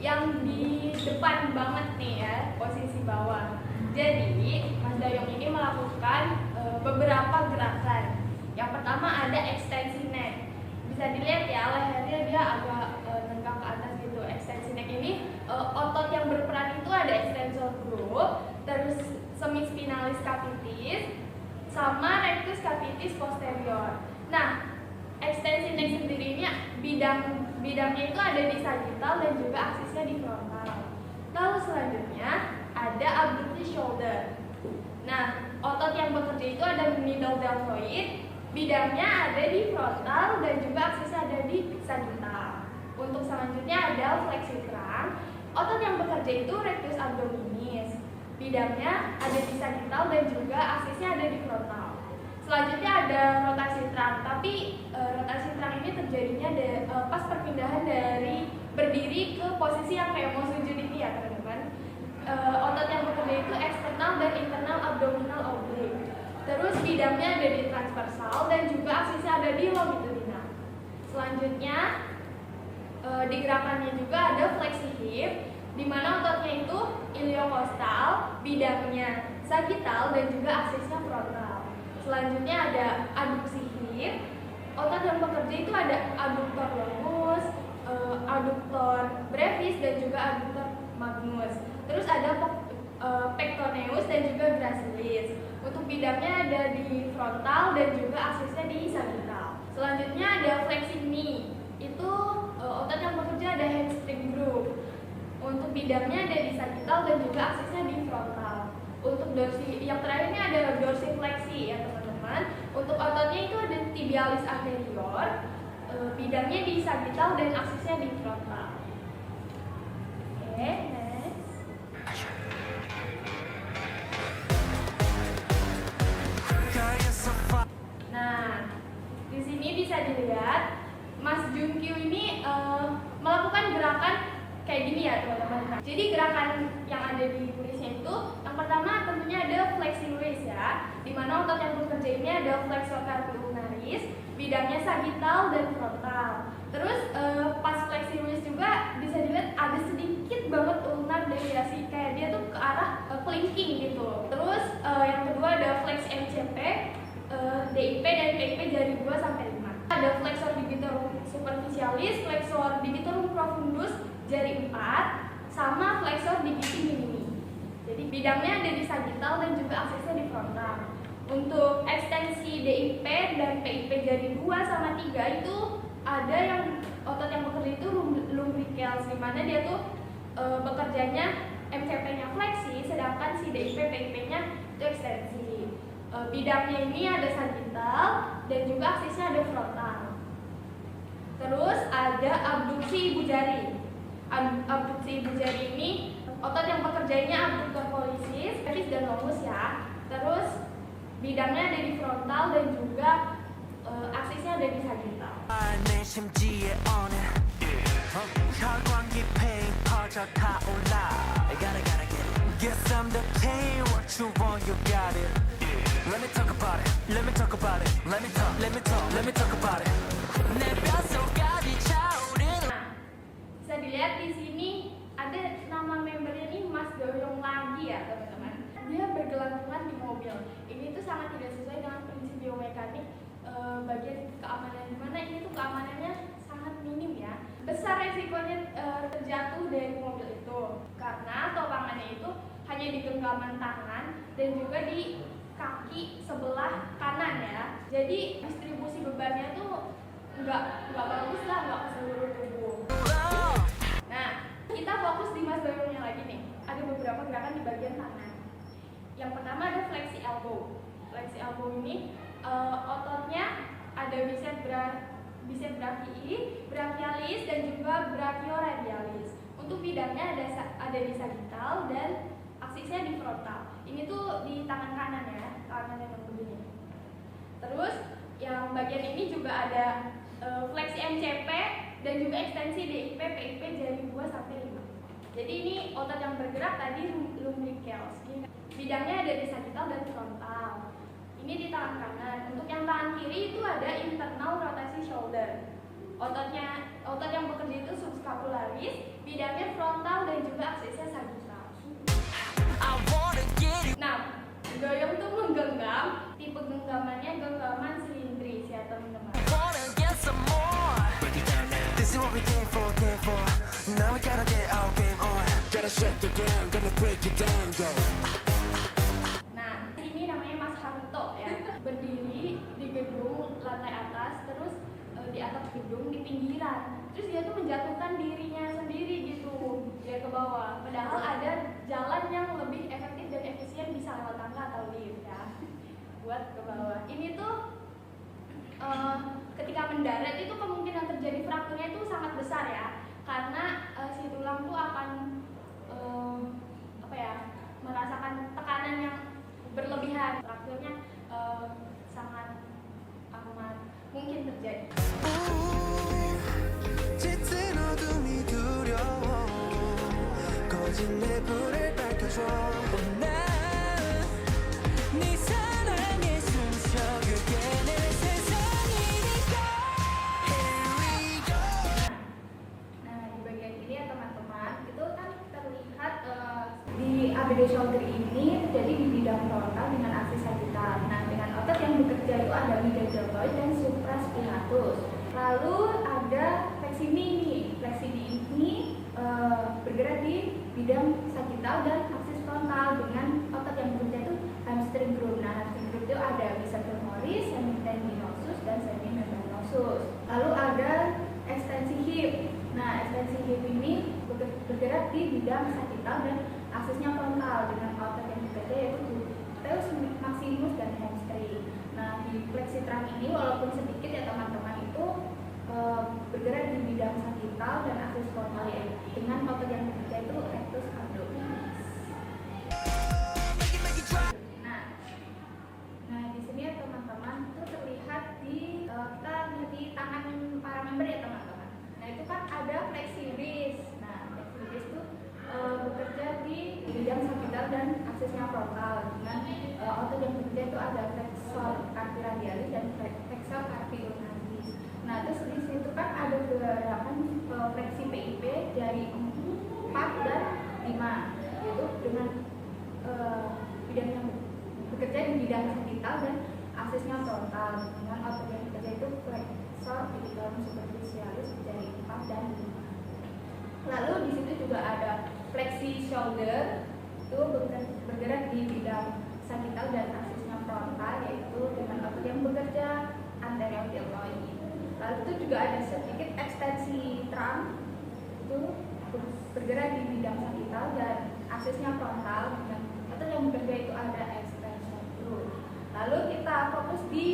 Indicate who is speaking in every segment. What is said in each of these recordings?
Speaker 1: yang di depan banget nih ya, posisi bawah. Jadi Mas Dayong ini melakukan beberapa gerakan. Yang pertama ada ekstensi neck. Bisa dilihat ya, lehernya dia agak nengkang ke atas gitu. Ekstensi neck ini otot yang berperan itu ada extensor group, terus semispinalis capitis, sama rectus capitis posterior. Nah, ekstensi neck sendiri ini bidangnya itu ada di sagittal dan juga aksisnya di frontal. Lalu selanjutnya ada abductus shoulder. Nah, otot yang bekerja itu ada middle deltoid, bidangnya ada di frontal dan juga aksisnya ada di sagittal. Untuk selanjutnya ada fleksi trunk. Otot yang bekerja itu rectus abdominis, bidangnya ada di sagittal dan juga aksisnya ada di frontal. Selanjutnya ada rotasi trunk, tapi rotasi trunk ini terjadinya pas perpindahan dari berdiri ke posisi yang kayak mau sujud ini ya teman-teman. Otot yang bekerja itu eksternal dan internal abdominal oblique. Terus bidangnya ada di transversal dan juga aksisnya ada di longitudinal. Selanjutnya di gerakannya juga ada fleksi hip, di mana ototnya itu iliokostal, bidangnya sagittal dan juga aksisnya frontal. Selanjutnya ada aduksi hip. Otot yang bekerja itu ada adduktor longus, adduktor brevis dan juga adduktor magnus. Terus ada pectoneus dan juga gracilis. Untuk bidangnya ada di frontal dan juga aksisnya di sagittal. Selanjutnya ada fleksi knee. Itu otot yang bekerja ada hamstring group. Untuk bidangnya ada di sagittal dan juga aksisnya di frontal. Untuk yang terakhirnya ada dorsifleksi ya teman-teman. Untuk ototnya itu ada tibialis anterior, bidangnya di sagittal dan aksisnya di frontal. Oke, next. Nah, di sini bisa dilihat Mas Junkyu ini melakukan gerakan kayak gini ya teman-teman. Jadi gerakan yang ada di tulisnya itu, yang pertama tentunya ada flexi wrist ya, di mana otot yang bekerja ini ada flexor carpi ulnaris, bidangnya sagittal dan frontal. Terus pas flexi wrist juga bisa dilihat ada sedikit banget ulnar deviasi, kayak dia tuh ke arah clinking gitu. Terus yang kedua ada flex MCP, DIP dan PIP jari 2 sampai 5. Ada flexor digitorum superficialis, flexor digitorum profundus jari 4, sama flexor digiti minimi. Jadi bidangnya ada di sagittal dan juga aksesnya di frontal. Untuk ekstensi DIP dan PIP jari 2 sama 3 itu ada yang otot yang bekerja itu lumbricals, di mana dia tuh bekerjanya MCP-nya fleksi, sedangkan si DIP PIP-nya itu ekstensi. Bidangnya ini ada sagittal dan juga aksesnya ada frontal. Terus ada abduksi ibu jari. Abduksi ibu jari ini otot yang bekerjanya abductor pollicis, brevis dan longus ya. Terus bidangnya ada di frontal dan juga aksesnya ada di sagittal.
Speaker 2: Let me talk about it. Let me talk about it. Let me talk about it.
Speaker 1: Nah, bisa dilihat di sini ada nama membernya nih Mas Dayong lagi ya teman-teman. Dia bergelantungan di mobil. Ini tuh sangat tidak sesuai dengan prinsip biomekanik bagian keamanan, di mana ini tuh keamanannya sangat minim ya. Besar resikonya terjatuh dari mobil itu karena topangannya itu hanya di genggaman tangan dan juga di kaki sebelah kanan ya. Jadi distribusi bebannya tuh nggak bagus lah, nggak ke seluruh tubuh. Nah, kita fokus di Mas Dayongnya lagi nih. Ada beberapa gerakan di bagian tangan. Yang pertama ada fleksi elbow. Fleksi elbow ini ototnya ada bicep brachii, brachialis dan juga brachioradialis. Untuk bidangnya ada di sagittal dan aksisnya di frontal. Ini tuh di tangan kanan ya, tangan yang begini. Terus yang bagian ini juga ada fleksi MCP dan juga ekstensi DIP, PIP jari 2 sampai 5. Jadi ini otot yang bergerak tadi lumbricals. Bidangnya ada di sagittal dan frontal. Ini di tangan kanan. Untuk yang tangan kiri itu ada internal rotasi shoulder. Otot yang bekerja itu subscapularis, bidangnya frontal dan juga aksesnya sagittal.
Speaker 2: I wanna get it.
Speaker 1: Nah, doyong tuh menggenggam, tipe genggamannya genggaman silindris ya teman-teman.
Speaker 2: Wanna get some more. Break it down now. This is what we came for, came for. Now we gotta get our game on. Gotta shut the ground, gonna break it down, go.
Speaker 1: Nah, ini namanya Mas Harto ya. Berdiri di gedung lantai atas, terus di atap gedung di pinggiran. Terus dia tuh menjatuhkan dirinya sendiri gitu, dia ke bawah. Padahal ada jalan yang lebih efektif dan efisien, bisa lewat tangga atau lift ya, buat ke bawah. Ini tuh ketika mendarat itu kemungkinan terjadi frakturnya itu sangat besar ya, karena si tulang tuh akan merasakan tekanan yang berlebihan. Frakturnya sangat amat mungkin terjadi.
Speaker 2: 짙은 어둠이 두려워 꺼진 내 불을 밝혀줘 난네 사랑에 숨쉬어 그게 내 세상이니까 Here we go.
Speaker 1: Nah, di bagian ini ya teman-teman, itu kan terlihat di ABD shoulder ini terjadi di bidang frontal dengan aksis sagittal. Nah, dengan otot yang bekerja itu ada middeltoid dan supraspinatus. Lalu ada fleksini ini. Fleksini ini bergerak di bidang sagittal dan aksis frontal dengan otot yang bekerja itu hamstring group. Nah, hamstring group itu ada bicephalmoris, semitendinosus, dan semimembranosus. Lalu ada ekstensi hip. Nah, ekstensi hip ini bergerak di bidang sagittal dan aksesnya frontal dengan otot yang bekerja yaitu gluteus maximus dan hamstring. Nah, di fleksitran ini walaupun sedikit ya teman-teman itu bergerak di bidang sagittal dan akses frontal ya, dengan otot yang bekerja itu rectus abdominis. Nah di sini ya teman-teman itu terlihat di kita lihat di tangan para member ya teman-teman. Nah itu kan ada flexilis. Nah flexilis itu bekerja di bidang sagittal dan aksesnya frontal dengan otot yang bekerja itu ada flexor carpi radialis dan flexor carpi ulnaris. Nah terus di situ kan ada gerakan fleksi PIP dari 4 dan 5, yaitu dengan bidang yang bekerja di bidang sagittal dan aksesnya frontal dengan otot yang bekerja itu flexor epicondylum superficialis dari 4 dan 5. Lalu di situ juga ada fleksi shoulder itu bergerak di bidang sagittal dan aksesnya frontal yaitu dengan otot yang bekerja anterior deltoid. Lalu itu juga ada sedikit ekstensi trunk itu bergerak di bidang sagittal dan aksesnya frontal dengan otot yang bekerja itu ada extension group. Lalu kita fokus di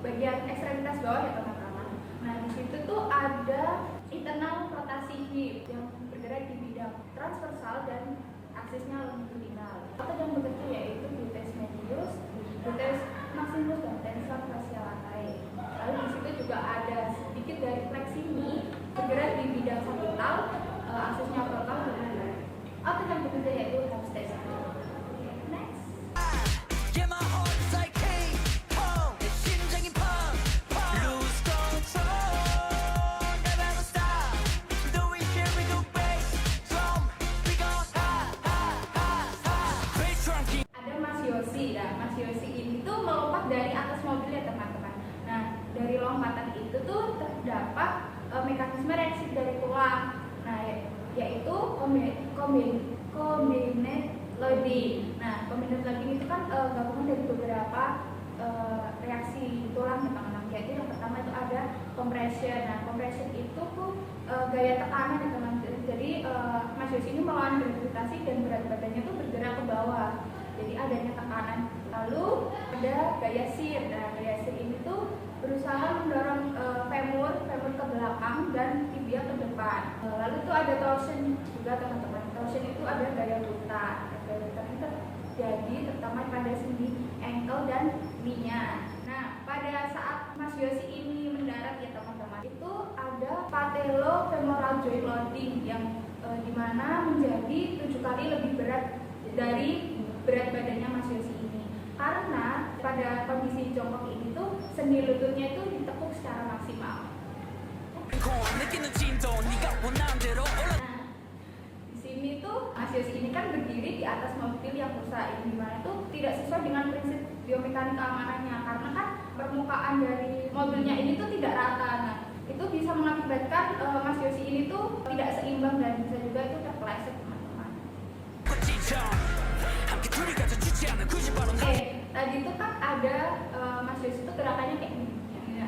Speaker 1: bagian ekstremitas bawah ya teman-teman. Nah di situ tuh ada internal rotasi hip yang bergerak di bidang transversal dan aksesnya longitudinal. Otot yang bekerja yaitu gluteus medius, gluteus maximus, dan tensor facial latae. Lalu di situ juga ada sedikit dari fleksini bergerak di bidang sagittal, aksesnya frontal dengan otot yang bekerja yaitu hamstring. Next.
Speaker 2: Yeah, my heart's like ping pong. 내 심장이 pump pump. Lose control, never stop. Do it here we go bass drum. We go ha ha ha ha. Bass drum keep.
Speaker 1: Ada Mas Yosi. Nah, Mas Yosi ini tuh melompat dari atas mobil ya teman-teman. Nah, dari lompatan itu tuh terdapat mekanisme reaksi dari tulang. Nah, yaitu combined loading. Nah, combined loading itu kan gabungan dari beberapa reaksi tulang ya teman-teman. Yaitu yang pertama itu ada compression. Nah, compression itu tuh gaya tekanan ya teman-teman. Jadi Mas Yosi ini melawan gravitasi dan berat badannya tuh bergerak ke bawah. Jadi adanya tekanan. Lalu ada gaya shear. Nah, gaya shear ini tuh berusaha mendorong femur ke belakang dan tibia ke depan. Lalu itu ada torsion juga teman-teman. Torsion itu ada gaya lutar. Gaya lutar itu terjadi terutama pada sendi ankle dan knee-nya. Nah, pada saat Mas Yosi ini mendarat ya teman-teman, itu ada patellofemoral joint loading yang dimana menjadi 7 kali lebih berat dari berat badannya Mas Yosi ini. Karena pada kondisi jongkok ini tuh sendi lututnya itu ditekuk secara maksimal.
Speaker 2: 느끼는 진동 네가 원하는 대로 올라
Speaker 1: Nah, di sini tuh Mas Yosi ini kan berdiri di atas mobil yang rusak, ini dimana tuh tidak sesuai dengan prinsip biomekanik keamanannya, karena kan permukaan dari mobilnya ini tuh tidak rata. Nah, itu bisa mengakibatkan Mas Yosi ini tuh tidak seimbang dan bisa juga itu terpeleset, teman-teman. Oke, tadi tuh kan ada Mas Yosi tuh gerakannya kayak gini. Ya.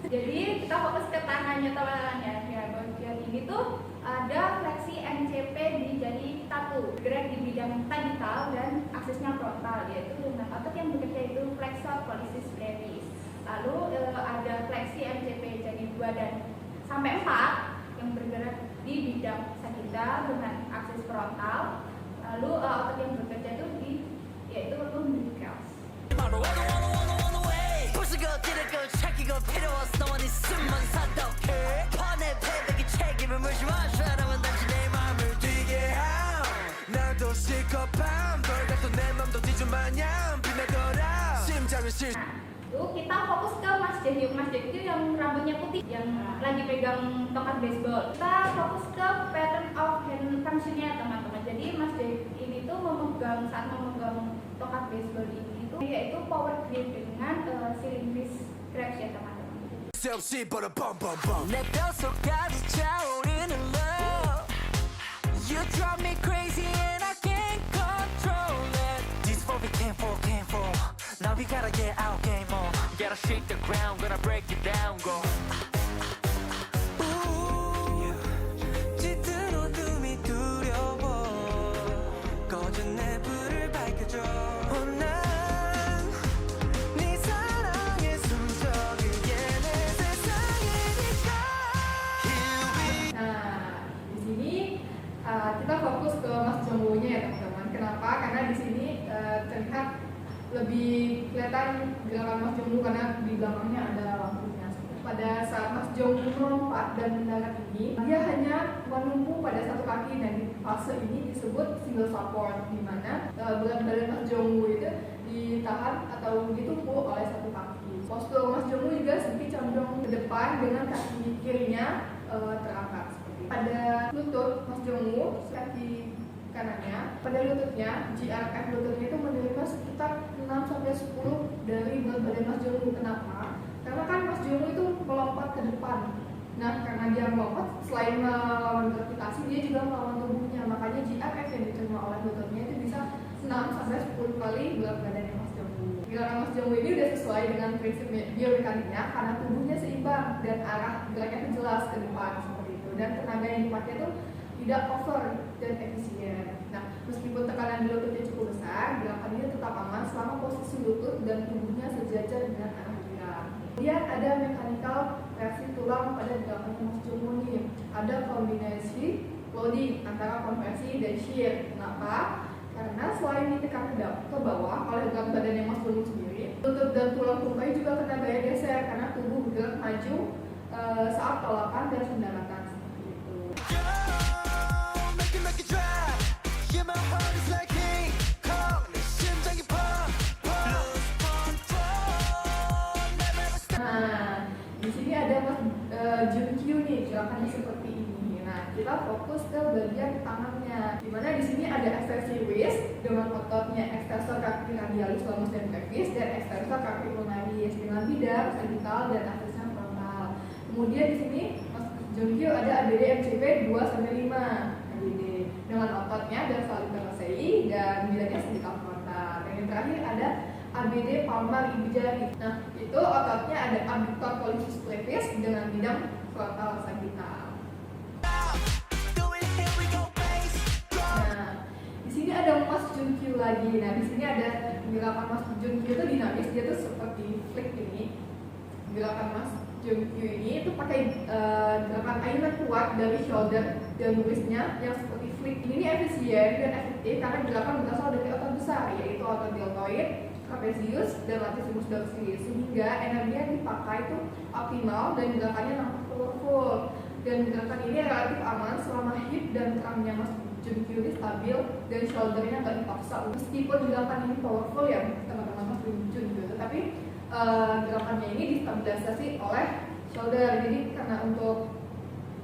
Speaker 1: Jadi kita fokus ke tangannya, teman-teman ya. Ya, bagian ini tuh ada fleksi MCP jadi satu, gerak di bidang sagittal dan aksesnya frontal, yaitu dengan otot yang bekerja itu flexor pollicis brevis. Lalu ada fleksi MCP jadi 2 dan sampai 4 yang bergerak di bidang sagittal dengan akses frontal. Lalu otot yang bekerja itu yaitu lumbricals. Lalu kita fokus ke Mas Jahyung. Mas Jahyung yang rambutnya putih, yang lagi pegang tongkat baseball. Kita fokus ke pattern of hand function-nya, teman-teman. Jadi Mas Jahyung ini tuh saat memegang tongkat baseball ini tuh yaitu power grip dengan cylindric grasp ya, teman-teman.
Speaker 2: 내 뼛속까지 차오르는 love You drive me crazy and I can't control it This what we can't fall Now we gotta get out game on Gotta shake the ground, gonna break it down, go 짙은 어둠이 두려워 꺼진 내 불을 밝혀줘 네 사랑에 숨져 그게 내 세상이니까 Here we
Speaker 3: Nah, di sini kita fokus ke Mas Jongwoo-nya ya, teman-teman. Kenapa? Karena di sini terlihat lebih kelihatan gerakan Mas Jongwoo karena di belakangnya ada lampunya. Pada saat Mas Jongwoo melompat dan mendarat ini, dia hanya menumpu pada satu kaki, dan di fase ini disebut single support, di mana berat badan Mas Jongwoo itu ditahan atau ditumpu oleh satu kaki. Postur Mas Jongwoo juga sedikit condong ke depan dengan kaki kirinya terangkat seperti itu. Pada lutut Mas Jongwoo, kaki kanannya, pada lututnya, GRF lututnya itu menerima sekitar 6-10 dari berat badan Mas Jongwoo. Kenapa? Karena kan Mas Jongwoo itu melompat ke depan. Nah, karena dia melompat, selain melawan gravitasi, dia juga melawan tubuhnya. Makanya GRF yang diterima oleh lututnya itu bisa 6-10 kali berat badannya Mas Jongwoo. Gerakan Mas Jongwoo ini sudah sesuai dengan prinsip biomekaniknya karena tubuhnya seimbang dan arah geraknya itu jelas ke depan seperti itu. Dan tenaga yang dipakai itu tidak over dan efisien. Nah, meskipun tekanan di lututnya cukup besar, gerakan ini tetap aman selama posisi lutut dan tubuhnya sejajar dengan arah gerak. Kemudian ada mechanical reaksi tulang pada gerakan Mas Jongwoo nih. Ada kombinasi loading antara konversi dan shear. Kenapa? Karena selain ditekan ke bawah oleh berat badannya Mas Jongwoo sendiri, lutut dan tulang tungkai juga kena gaya geser karena tubuh bergerak maju saat tolakan dan pendaratan seperti itu.
Speaker 2: make it drop Yeah my heart is like King Kong 내 심장이 pump Lose control Never ever stop
Speaker 3: Nah, di sini ada Mas Junkyu nih, gerakannya seperti ini. Nah, kita fokus ke bagian tangannya, dimana di sini ada ekstensi wrist dengan ototnya ekstensor kaki radialis, longus dan brevis, dan ekstensor kaki ulnaris dengan bidang sagittal dan aksesnya frontal. Kemudian di sini Mas Junkyu ada ABD MCP 2-5 ABD dengan ototnya dan saling terasei dan bidangnya sagittal frontal. Dan yang terakhir ada ABD palmar ibu jari. Nah, itu ototnya ada abductor pollicis brevis dengan bidang frontal sagittal.
Speaker 2: Do it here we go bass drum
Speaker 3: Nah, di sini ada Mas Junkyu lagi. Nah, di sini ada gerakan Mas Junkyu itu dinamis, dia tuh seperti flick ini. Gerakan Mas Junkyu ini itu pakai gerakan ayunan kuat dari shoulder dan wristnya yang seperti flick. Ini efisien dan efektif karena gerakan berasal dari otot besar, yaitu otot deltoid, trapezius, dan latissimus dorsi, sehingga energi yang dipakai itu optimal dan gerakannya nampak powerful. Dan gerakan ini relatif aman selama hip dan trangnya Mas Junkyu ini stabil dan shouldernya nggak dipaksa. Meskipun gerakan ini powerful ya teman-teman Mas Junkyu, tetapi gerakannya ini distabilisasi oleh shoulder. Jadi karena untuk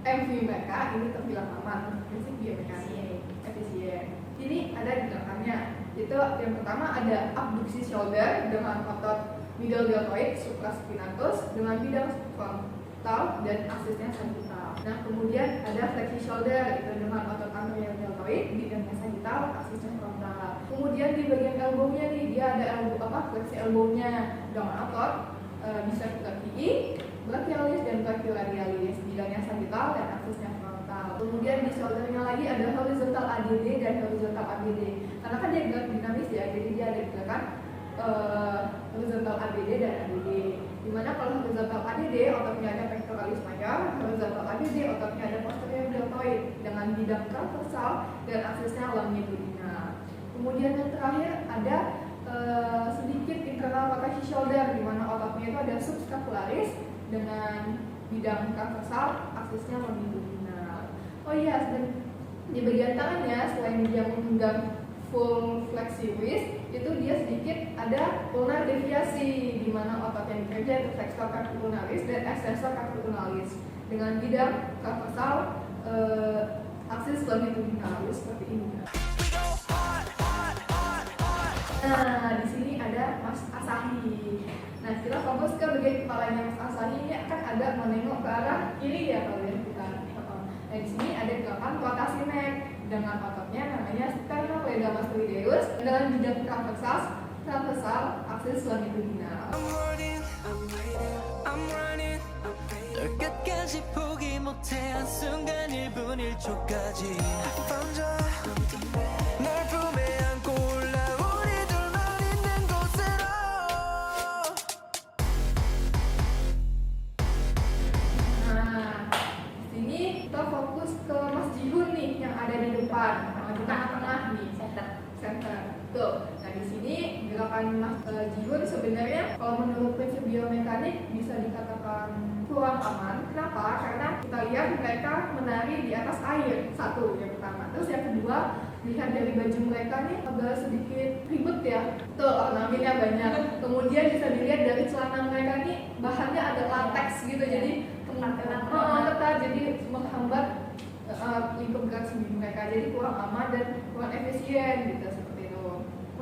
Speaker 3: MV mereka ini terbilang aman, prinsip biomekanik efisien. Ini ada di belakangnya. Itu yang pertama ada abduksi shoulder dengan otot middle deltoid supraspinatus dengan bidang frontal dan aksisnya sagittal. Nah, kemudian ada fleksi shoulder itu dengan otot anterior deltoid bidangnya sagittal, aksisnya frontal. Kemudian di bagian elbow-nya nih dia ada fleksi elbow-nya dengan otot biceps brachialis dan brachioradialis bidangnya sagittal dan aksisnya frontal. Kemudian di shoulder-nya lagi ada horizontal ADD dan horizontal ABD. Karena kan dia gerak dinamis ya, jadi dia ada gerakan horizontal ABD dan ABD. Dimana kalau horizontal ABD ototnya ada pectoralis major, horizontal ABD ototnya ada posterior deltoid dengan bidang transversal dan aksesnya longitudinal. Kemudian yang terakhir ada sedikit internal rotation shoulder, dimana ototnya itu ada subscapularis dengan bidang transversal, aksesnya longitudinal. Oh iya, dan di bagian tangannya selain dia memegang full flexi wrist, itu dia sedikit ada ulnar deviasi, di mana otot yang bekerja itu flexor capitularis dan extensor capitularis dengan bidang transversal aksis longitudinal seperti ini. Nah, di sini ada Mas Asahi. Nah, kita fokus ke bagian kepalanya Mas Asahi. Ini akan ada menengok ke arah kiri ya kalau ya kita. Nah, di sini ada gerakan rotasi neck dengan ototnya namanya sternocleidomastoideus dengan bidang transversal aksis longitudinal.
Speaker 2: 널 끝까지 포기 못해 한순간 1분 1초까지 던져 널 품에 안고 올라 우리 둘만 있는 곳으로.
Speaker 3: Nah, di sini kita fokus ke Mas Jihun nih yang ada di depan, di tengah-tengah nih, center. Tuh. Nah, di sini gerakan Mas Jihun sebenarnya kalau menurut prinsip biomekanik bisa dikatakan kurang aman. Kenapa? Karena kita lihat mereka menari di atas air. Satu yang pertama. Terus yang kedua, lihat dari baju mereka nih agak sedikit ribet ya. Tuh, ornamentnya banyak. Kemudian bisa dilihat dari celana mereka nih bahannya ada latex gitu. Jadi ketat, jadi menghambat lingkup gerak sendi mereka. Jadi kurang aman dan kurang efisien gitu seperti itu.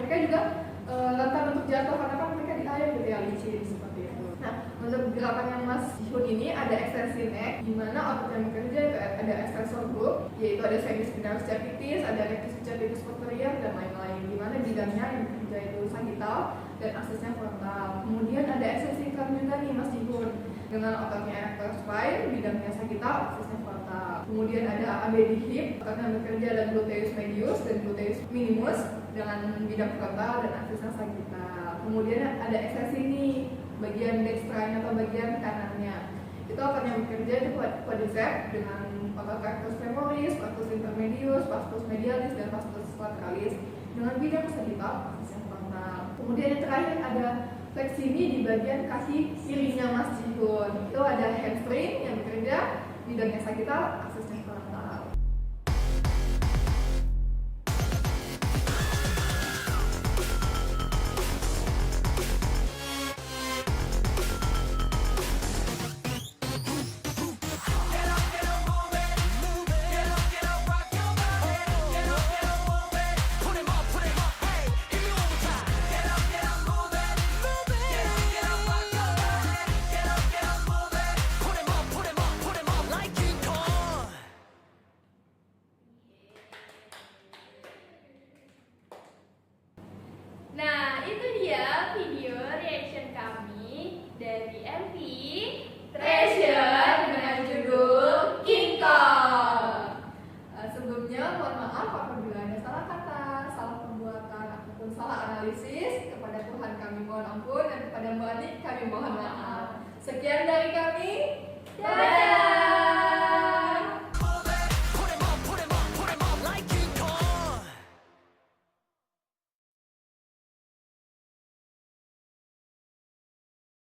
Speaker 3: Mereka juga rentan untuk jatuh karena kan mereka di air gitu ya, licin seperti itu. Nah, untuk gerakan yang Mas Jihun ini ada ekstensi neck, di mana otot yang bekerja itu ada extensor group, yaitu ada semispinalis capitis, ada rectus capitis posterior dan lain-lain. Di mana bidangnya yang bekerja itu sagittal dan aksesnya frontal. Kemudian ada ekstensi trunk juga nih Mas Jihun dengan ototnya erector spine, bidangnya sagittal, aksesnya frontal. Kemudian ada ABD hip, ototnya bekerja dan gluteus medius dan gluteus minimus dengan bidang frontal dan aksesnya sagittal. Kemudian ada ekstensi ini bagian dextranya atau bagian kanannya. Itu ototnya bekerja itu quadriceps dengan otot rectus femoris, vastus intermedius, vastus medialis dan vastus lateralis dengan bidang sagittal, aksesnya frontal. Kemudian yang terakhir ada fleksi ini di bagian kaki kirinya Mas Jihun. Itu ada hamstring yang bekerja bidangnya sagittal, aksesnya frontal.
Speaker 1: Nah, itu dia video reaction kami dari MV Treasure dengan judul King Kong.
Speaker 3: Sebelumnya mohon maaf apabila ada salah kata, salah perbuatan ataupun salah analisis. Kepada Tuhan kami mohon ampun dan kepada Mbak Anik kami mohon maaf. Sekian dari kami. Dadah.